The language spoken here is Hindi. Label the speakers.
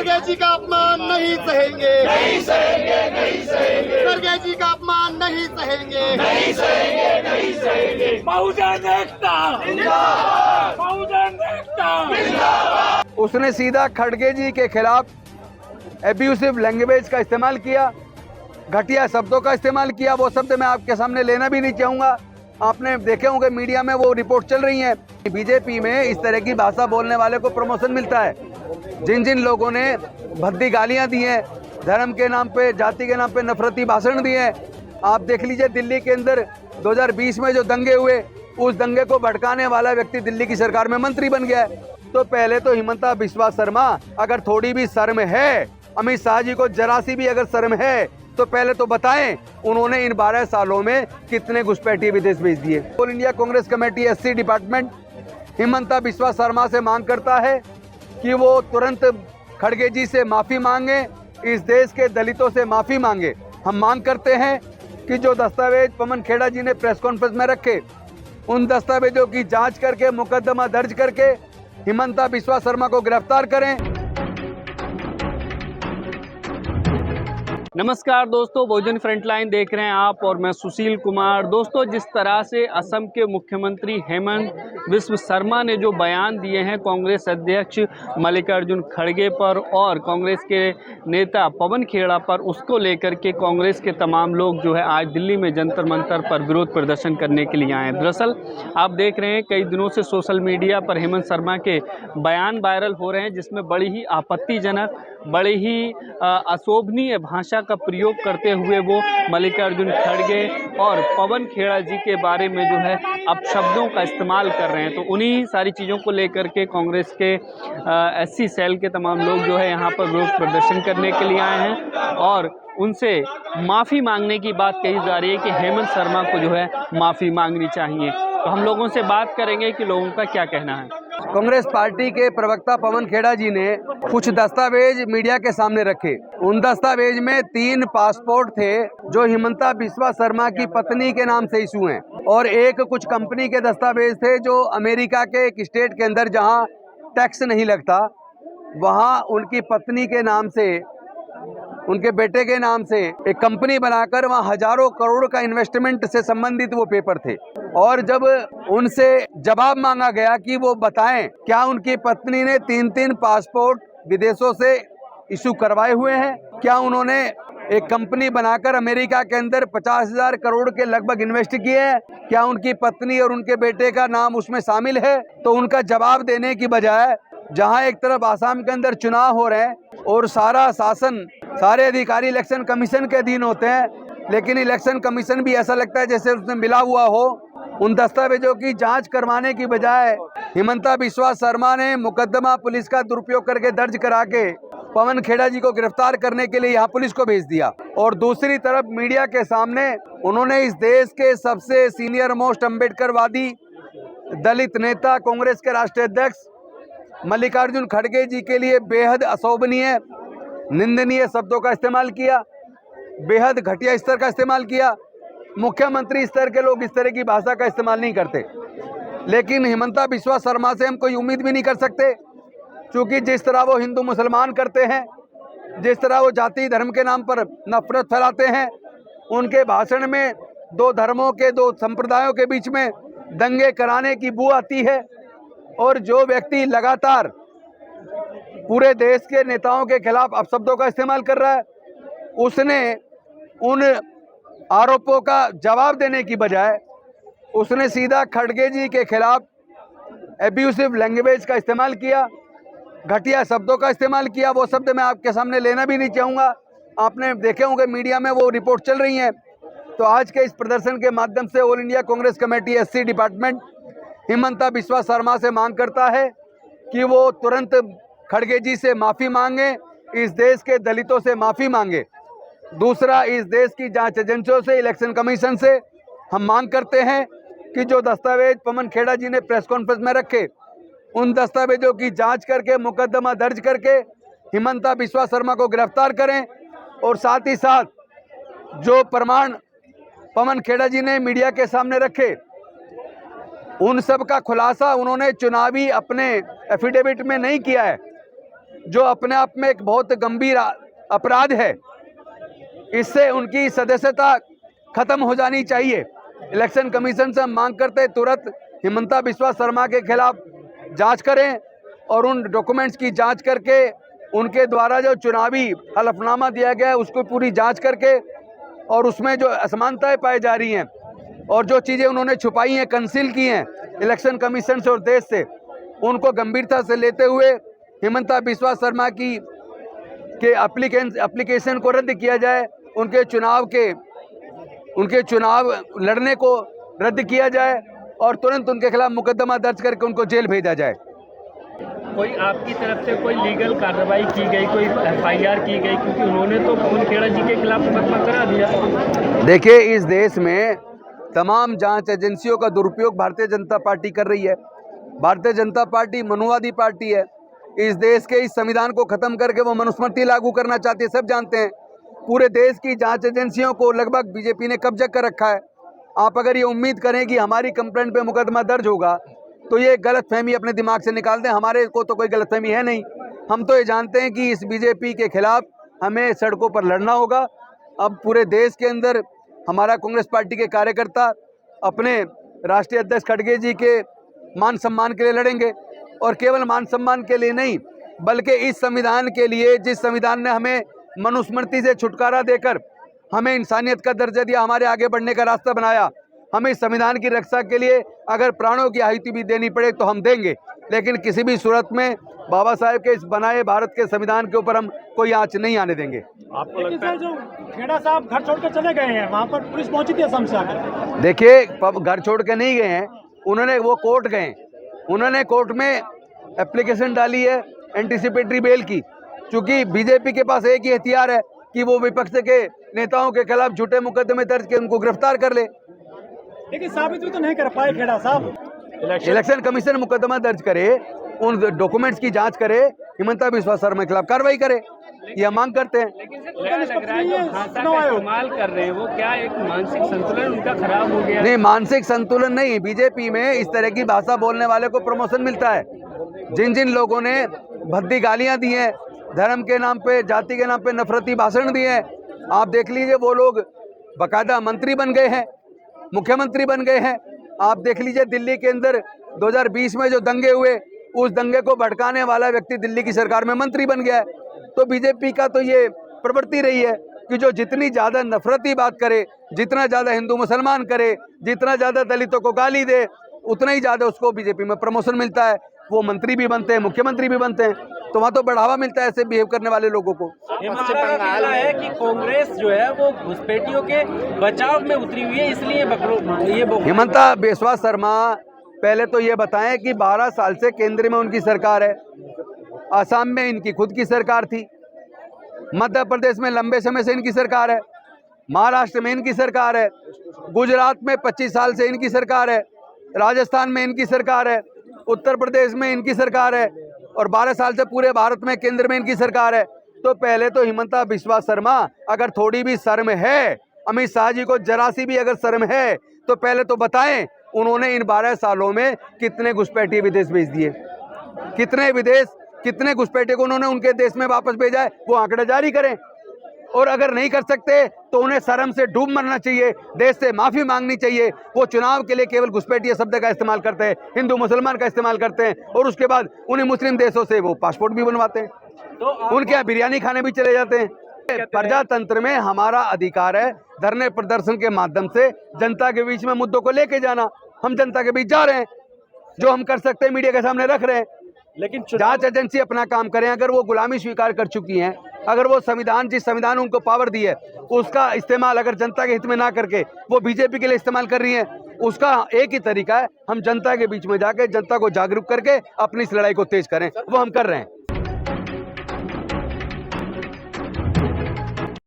Speaker 1: खड़गे जी का अपमान नहीं सहेंगे,
Speaker 2: नहीं सहेंगे, नहीं सहेंगे,
Speaker 1: खड़गे जी का अपमान नहीं सहेंगे,
Speaker 2: नहीं सहेंगे, नहीं सहेंगे। बहुजन एकता जिंदाबाद, बहुजन एकता जिंदाबाद।
Speaker 3: उसने सीधा खड़गे जी के खिलाफ एब्यूसिव लैंग्वेज का इस्तेमाल किया, घटिया शब्दों का इस्तेमाल किया। वो शब्द मैं आपके सामने लेना भी नहीं चाहूँगा। आपने देखे होंगे मीडिया में वो रिपोर्ट चल रही है। बीजेपी में इस तरह की भाषा बोलने वाले को प्रमोशन मिलता है। जिन जिन लोगों ने भद्दी गालियां दी हैं, धर्म के नाम पे, जाति के नाम पे नफरती भाषण दिए हैं, आप देख लीजिए दिल्ली के अंदर 2020 में जो दंगे हुए, उस दंगे को भड़काने वाला व्यक्ति दिल्ली की सरकार में मंत्री बन गया है। तो पहले तो हिमंता बिस्वा शर्मा, अगर थोड़ी भी शर्म है, अमित शाह जी को जरा सी भी अगर शर्म है, तो पहले तो बताएं उन्होंने इन 12 सालों में कितने घुसपैठिए विदेश भेज दिए। All India Congress committee SC department Himanta Biswa Sharma से मांग करता है कि वो तुरंत खड़गे जी से माफी मांगे, इस देश के दलितों से माफी मांगे। हम मांग करते हैं कि जो दस्तावेज पवन खेड़ा जी ने प्रेस कॉन्फ्रेंस में रखे, उन दस्तावेजों की जांच करके मुकदमा दर्ज करके हिमंता बिस्वा शर्मा को गिरफ्तार करें।
Speaker 4: नमस्कार दोस्तों, बहुजन फ्रंटलाइन देख रहे हैं आप और मैं सुशील कुमार। दोस्तों, जिस तरह से असम के मुख्यमंत्री हेमंत बिस्वा शर्मा ने जो बयान दिए हैं कांग्रेस अध्यक्ष मल्लिकार्जुन खड़गे पर और कांग्रेस के नेता पवन खेड़ा पर, उसको लेकर के कांग्रेस के तमाम लोग जो है आज दिल्ली में जंतर मंतर पर विरोध प्रदर्शन करने के लिए आए हैं। दरअसल आप देख रहे हैं कई दिनों से सोशल मीडिया पर हेमंत शर्मा के बयान वायरल हो रहे हैं, जिसमें बड़ी ही आपत्तिजनक, बड़ी ही अशोभनीय भाषा का प्रयोग करते हुए वो मल्लिकार्जुन खड़गे और पवन खेड़ा जी के बारे में जो है अपशब्दों का इस्तेमाल कर रहे हैं। तो उन्हीं सारी चीज़ों को लेकर के कांग्रेस के एससी सेल के तमाम लोग जो है यहाँ पर विरोध प्रदर्शन करने के लिए आए हैं और उनसे माफ़ी मांगने की बात कही जा रही है कि हेमंत शर्मा को जो है माफ़ी मांगनी चाहिए। तो हम लोगों से बात करेंगे कि लोगों का क्या कहना है।
Speaker 3: कांग्रेस पार्टी के प्रवक्ता पवन खेड़ा जी ने कुछ दस्तावेज मीडिया के सामने रखे। उन दस्तावेज में 3 पासपोर्ट थे जो हिमंता बिस्वा शर्मा की पत्नी के नाम से इशू हैं, और एक कुछ कंपनी के दस्तावेज थे जो अमेरिका के एक स्टेट के अंदर जहां टैक्स नहीं लगता, वहां उनकी पत्नी के नाम से, उनके बेटे के नाम से एक कंपनी बनाकर वहाँ हजारों करोड़ का इन्वेस्टमेंट से संबंधित वो पेपर थे। और जब उनसे जवाब मांगा गया कि वो बताएं क्या उनकी पत्नी ने 3-3 पासपोर्ट विदेशों से इशू करवाए हुए हैं, क्या उन्होंने एक कंपनी बनाकर अमेरिका के अंदर 50,000 करोड़ के लगभग इन्वेस्ट किए हैं, क्या उनकी पत्नी और उनके बेटे का नाम उसमें शामिल है। तो उनका जवाब देने की बजाय, जहां एक तरफ आसाम के अंदर चुनाव हो रहे हैं और सारा शासन, सारे अधिकारी इलेक्शन कमीशन के अधीन होते हैं, लेकिन इलेक्शन कमीशन भी ऐसा लगता है जैसे उसमें मिला हुआ हो, उन दस्तावेजों की जांच करवाने की बजाय हिमंता बिस्वा शर्मा ने मुकदमा पुलिस का दुरुपयोग करके दर्ज करा के पवन खेड़ा जी को गिरफ्तार करने के लिए यहाँ पुलिस को भेज दिया। और दूसरी तरफ मीडिया के सामने उन्होंने इस देश के सबसे सीनियर मोस्ट अम्बेडकरवादी दलित नेता, कांग्रेस के राष्ट्रीय अध्यक्ष मल्लिकार्जुन खड़गे जी के लिए बेहद अशोभनीय, निंदनीय शब्दों का इस्तेमाल किया, बेहद घटिया स्तर का इस्तेमाल किया। मुख्यमंत्री स्तर के लोग इस तरह की भाषा का इस्तेमाल नहीं करते, लेकिन हिमंता बिस्वा शर्मा से हम कोई उम्मीद भी नहीं कर सकते, क्योंकि जिस तरह वो हिंदू मुसलमान करते हैं, जिस तरह वो जाति धर्म के नाम पर नफरत फैलाते हैं, उनके भाषण में 2 धर्मों के, 2 संप्रदायों के बीच में दंगे कराने की बू आती है। और जो व्यक्ति लगातार पूरे देश के नेताओं के खिलाफ अपशब्दों का इस्तेमाल कर रहा है, उसने उन आरोपों का जवाब देने की बजाय उसने सीधा खड़गे जी के खिलाफ एब्यूसिव लैंग्वेज का इस्तेमाल किया, घटिया शब्दों का इस्तेमाल किया। वो शब्द मैं आपके सामने लेना भी नहीं चाहूँगा। आपने देखे होंगे मीडिया में वो रिपोर्ट चल रही हैं। तो आज के इस प्रदर्शन के माध्यम से all India Congress committee SC department Himanta Biswa Sharma से मांग करता है कि वो तुरंत खड़गे जी से माफ़ी मांगे, इस देश के दलितों से माफ़ी मांगे। दूसरा, इस देश की जांच एजेंसियों से, इलेक्शन कमीशन से हम मांग करते हैं कि जो दस्तावेज पवन खेड़ा जी ने प्रेस कॉन्फ्रेंस में रखे, उन दस्तावेजों की जांच करके मुकदमा दर्ज करके हिमंता बिस्वा शर्मा को गिरफ्तार करें। और साथ ही साथ जो प्रमाण पवन खेड़ा जी ने मीडिया के सामने रखे, उन सब का खुलासा उन्होंने चुनावी अपने एफिडेविट में नहीं किया है। जो अपने आप में एक बहुत गंभीर अपराध है। इससे उनकी सदस्यता खत्म हो जानी चाहिए। इलेक्शन कमीशन से हम मांग करते हैं तुरंत हिमंता बिस्वा शर्मा के खिलाफ जांच करें और उन डॉक्यूमेंट्स की जांच करके उनके द्वारा जो चुनावी हलफनामा दिया गया है उसको पूरी जांच करके और उसमें जो असमानताएं पाई जा रही हैं और जो चीज़ें उन्होंने छुपाई हैं, कंसील की हैं इलेक्शन कमीशन से और देश से, उनको गंभीरता से लेते हुए हिमंता बिस्वा शर्मा के एप्लीकेशन को रद्द किया जाए, उनके चुनाव लड़ने को रद्द किया जाए और तुरंत उनके खिलाफ मुकदमा दर्ज करके उनको जेल भेजा जाए।
Speaker 4: कोई आपकी तरफ से कोई लीगल कार्रवाई की गई, कोई FIR की गई, क्योंकि उन्होंने तो पवन खेड़ा जी के खिलाफ मुकदमा करा दिया।
Speaker 3: देखिए, इस देश में तमाम जांच एजेंसियों का दुरुपयोग भारतीय जनता पार्टी कर रही है। भारतीय जनता पार्टी मनुवादी पार्टी है। इस देश के इस संविधान को खत्म करके वो मनुस्मृति लागू करना चाहती है, सब जानते हैं। पूरे देश की जांच एजेंसियों को लगभग बीजेपी ने कब्जा कर रखा है। आप अगर ये उम्मीद करें कि हमारी कंप्लेंट पे मुकदमा दर्ज होगा तो ये गलतफहमी अपने दिमाग से निकाल दें। हमारे को तो कोई गलतफहमी है नहीं। हम तो ये जानते हैं कि इस बीजेपी के खिलाफ हमें सड़कों पर लड़ना होगा। अब पूरे देश के अंदर हमारा कांग्रेस पार्टी के कार्यकर्ता अपने राष्ट्रीय अध्यक्ष खड़गे जी के मान सम्मान के लिए लड़ेंगे और केवल मान सम्मान के लिए नहीं बल्कि इस संविधान के लिए, जिस संविधान ने हमें मनुस्मृति से छुटकारा देकर हमें इंसानियत का दर्जा दिया, हमारे आगे बढ़ने का रास्ता बनाया। हमें इस संविधान की रक्षा के लिए अगर प्राणों की आहुति भी देनी पड़े तो हम देंगे, लेकिन किसी भी सूरत में बाबा साहेब के इस बनाए भारत के संविधान के ऊपर हम कोई आंच नहीं आने देंगे।
Speaker 2: आपको लगता है जो खेड़ा साहब घर छोड़ के चले गए हैं, वहाँ पर पुलिस पहुंची थी असम से आकर?
Speaker 3: देखिए, घर छोड़ के नहीं गए हैं, वो कोर्ट गए। उन्होंने कोर्ट में एप्लीकेशन डाली है एंटीसिपेटरी बेल की, क्योंकि बीजेपी के पास एक ही हथियार है कि वो विपक्ष के नेताओं के खिलाफ झूठे मुकदमे दर्ज के उनको गिरफ्तार कर ले।
Speaker 2: लेकिन साबित भी तो नहीं कर पाए खेड़ा साहब।
Speaker 3: इलेक्शन कमीशन मुकदमा दर्ज करे, उन डॉक्यूमेंट्स की जांच करे, हिमंता बिस्वा शर्मा के खिलाफ कार्रवाई करे, यह मांग करते हैं।
Speaker 4: क्या लग रहा है जो भाषा का इस्तेमाल कर रहे हैं वो क्या एक मानसिक संतुलन उनका खराब हो गया?
Speaker 3: नहीं, मानसिक संतुलन नहीं। बीजेपी में इस तरह की भाषा बोलने वाले को प्रमोशन मिलता है। जिन जिन लोगों ने भद्दी गालियां दी हैं, धर्म के नाम पे, जाति के नाम पे नफरती भाषण दिए हैं, आप देख लीजिए वो लोग बाकायदा मंत्री बन गए हैं, मुख्यमंत्री बन गए हैं। आप देख लीजिए दिल्ली के अंदर 2020 में जो दंगे हुए, उस दंगे को भड़काने वाला व्यक्ति दिल्ली की सरकार में मंत्री बन गया है। तो बीजेपी का तो ये प्रवृत्ति रही है कि जो जितनी ज़्यादा नफरती बात करे, जितना ज़्यादा हिंदू मुसलमान करे, जितना ज़्यादा दलितों को गाली दे, उतना ही ज़्यादा उसको बीजेपी में प्रमोशन मिलता है। वो मंत्री भी बनते हैं, मुख्यमंत्री भी बनते हैं, तो वहाँ तो बढ़ावा मिलता है ऐसे बिहेव करने वाले लोगों को।
Speaker 5: बंगाल है कि कांग्रेस जो है वो घुसपैठियों के बचाव में उतरी हुई है, इसलिए
Speaker 3: हिमंता बिस्वा शर्मा पहले तो ये बताएं कि 12 साल से केंद्र में उनकी सरकार है, असम में इनकी खुद की सरकार थी, मध्य प्रदेश में लंबे समय से इनकी सरकार है, महाराष्ट्र में इनकी सरकार है, गुजरात में 25 साल से इनकी सरकार है, राजस्थान में इनकी सरकार है, उत्तर प्रदेश में इनकी सरकार है और 12 साल से पूरे भारत में केंद्र में इनकी सरकार है। तो पहले तो हिमंता बिस्वा शर्मा अगर थोड़ी भी शर्म है, अमित शाह जी को जरा सी भी अगर शर्म है, तो पहले तो बताएं उन्होंने इन 12 सालों में कितने घुसपैठिए विदेश भेज दिए, कितने घुसपैठिए को उन्होंने उनके देश में वापस भेजा है, वो आंकड़ा जारी करें। और अगर नहीं कर सकते तो उन्हें शर्म से डूब मरना चाहिए, देश से माफ़ी मांगनी चाहिए। वो चुनाव के लिए केवल घुसपैठिए शब्द का इस्तेमाल करते हैं, हिंदू मुसलमान का इस्तेमाल करते हैं और उसके बाद उन्हें मुस्लिम देशों से वो पासपोर्ट भी बनवाते हैं, तो उनके यहाँ बिरयानी खाने भी चले जाते हैं। प्रजातंत्र में हमारा अधिकार है धरने प्रदर्शन के माध्यम से जनता के बीच में मुद्दों को लेके जाना। हम जनता के बीच जा रहे हैं, जो हम कर सकते हैं मीडिया के सामने रख रहे हैं। लेकिन जांच एजेंसी अपना काम करें। अगर वो गुलामी स्वीकार कर चुकी हैं, अगर वो संविधान, जिस संविधान ने उनको पावर दी है, उसका इस्तेमाल अगर जनता के हित में ना करके वो बीजेपी के लिए इस्तेमाल कर रही हैं, उसका एक ही तरीका है, हम जनता के बीच में जाकर जनता को जागरूक करके अपनी इस लड़ाई को तेज करें। वो हम कर रहे हैं।